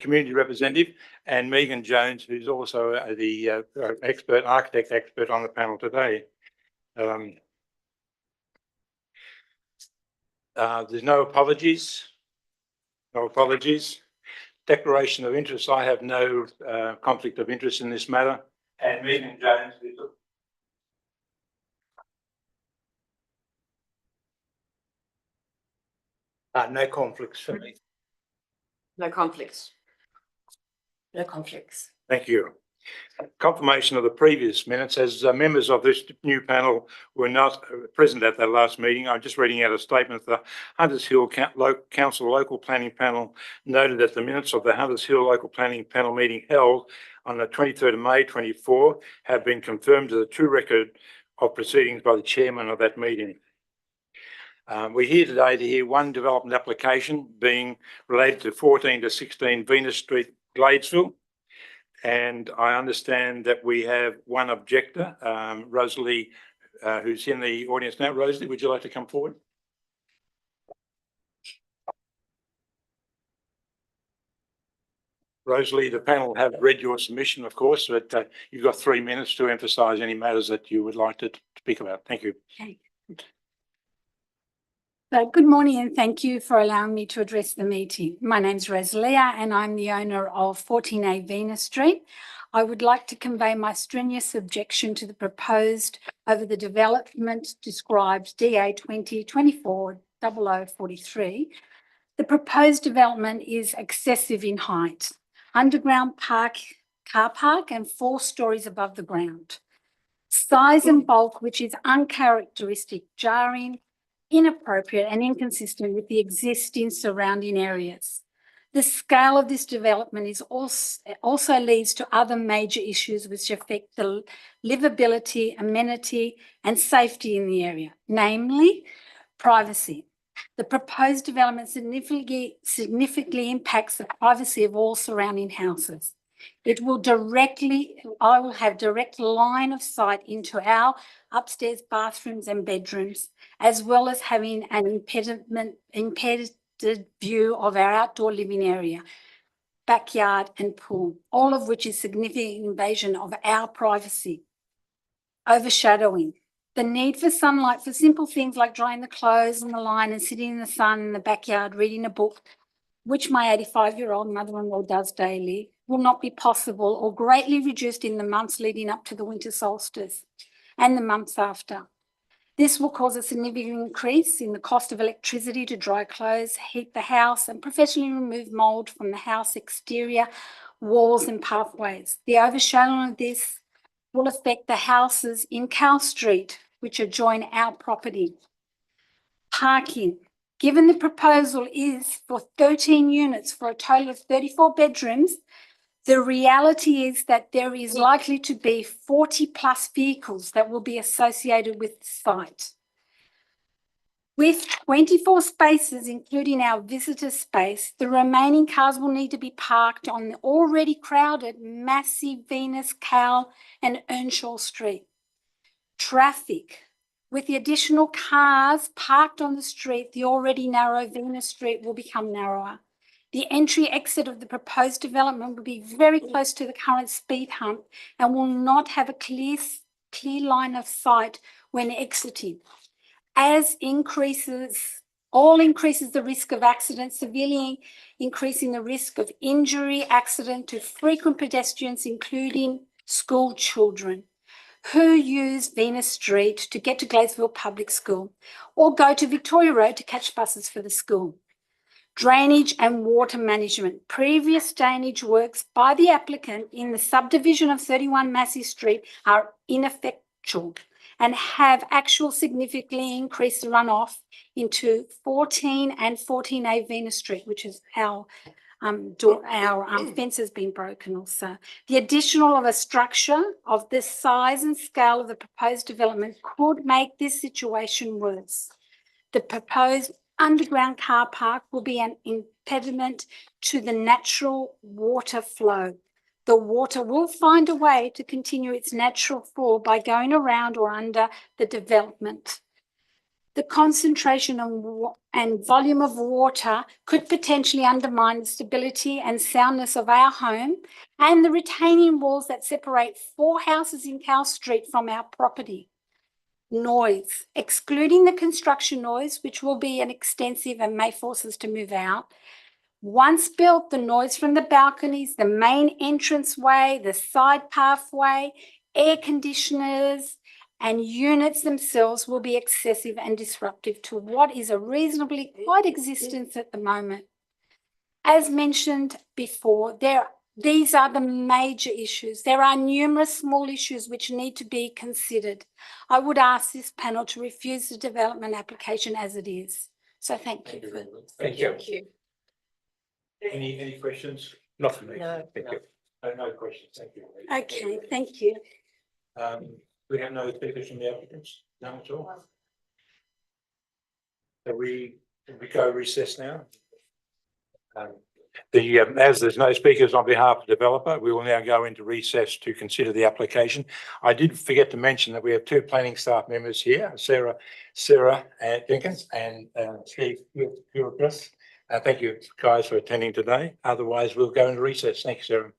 community representative, and Megan Jones, who's also the architect expert on the panel today. There's no apologies. No apologies. Declaration of interest. I have no conflict of interest in this matter. And Megan Jones. No conflicts for me. No conflicts. No conflicts. Thank you. Confirmation of the previous minutes. As members of this new panel were not present at that last meeting, I'm just reading out a statement. The Hunters Hill Council Local Planning Panel noted that the minutes of the Hunters Hill Local Planning Panel meeting held on the 23rd of May 24 have been confirmed to the true record of proceedings by the chairman of that meeting. We're here today to hear one development application being related to 14 to 16 Venus Street, Gladesville. And I understand that we have one objector, Rosalie, who's in the audience now. Rosalie, would you like to come forward? Rosalie, the panel have read your submission, of course, but you've got 3 minutes to emphasise any matters that you would like to speak about. Thank you. Okay. So good morning and thank you for allowing me to address the meeting. My name's Rosalia and I'm the owner of 14A Venus Street. I would like to convey my strenuous objection to the proposed over the development described DA 2024-0043. The proposed development is excessive in height, underground car park and 4 stories above the ground. Size and bulk, which is uncharacteristic, jarring, inappropriate and inconsistent with the existing surrounding areas. The scale of this development is also leads to other major issues which affect the livability, amenity and safety in the area, namely privacy. The proposed development significantly impacts the privacy of all surrounding houses. I will have direct line of sight into our upstairs bathrooms and bedrooms, as well as having an impeded view of our outdoor living area, backyard and pool, all of which is significant invasion of our privacy. Overshadowing. The need for sunlight for simple things like drying the clothes on the line and sitting in the sun in the backyard reading a book, which my 85-year-old mother-in-law does daily, will not be possible or greatly reduced in the months leading up to the winter solstice and the months after. This will cause a significant increase in the cost of electricity to dry clothes, heat the house and professionally remove mould from the house exterior, walls and pathways. The overshadowing of this will affect the houses in Cal Street, which adjoin our property. Parking. Given the proposal is for 13 units for a total of 34 bedrooms, the reality is that there is likely to be 40 plus vehicles that will be associated with the site. With 24 spaces, including our visitor space, the remaining cars will need to be parked on the already crowded massive Venus, Cal and Earnshaw Street. Traffic. With the additional cars parked on the street, the already narrow Venus Street will become narrower. The entry-exit of the proposed development will be very close to the current speed hump and will not have a clear line of sight when exiting. All increases the risk of accident, severely increasing the risk of injury, accident to frequent pedestrians, including school children who use Venus Street to get to Gladesville Public School or go to Victoria Road to catch buses for the school. Drainage and water management. Previous drainage works by the applicant in the subdivision of 31 Massey Street are ineffectual and have actually significantly increased the runoff into 14 and 14A Venus Street, which is our fence has been broken also. The additional of a structure of this size and scale of the proposed development could make this situation worse. The proposed underground car park will be an impediment to the natural water flow. The water will find a way to continue its natural flow by going around or under the development. The concentration and volume of water could potentially undermine the stability and soundness of our home and the retaining walls that separate 4 houses in Cow Street from our property. Noise, excluding the construction noise, which will be an extensive and may force us to move out. Once built, the noise from the balconies, the main entranceway, the side pathway, air conditioners, and units themselves will be excessive and disruptive to what is a reasonably quiet existence at the moment. As mentioned before, these are the major issues. There are numerous small issues which need to be considered. I would ask this panel to refuse the development application as it is. So thank you. Thank you. Thank you. Any questions? Not for me. No. Thank you. No questions. Thank you. Okay, thank you. We have no speakers from the applicants? None at all? Can we go recess now? As there's no speakers on behalf of the developer, we will now go into recess to consider the application. I did forget to mention that we have 2 planning staff members here, Sarah Jenkins and Steve Eurocris. Thank you guys for attending today. Otherwise, we'll go into recess. Thank you, Sarah.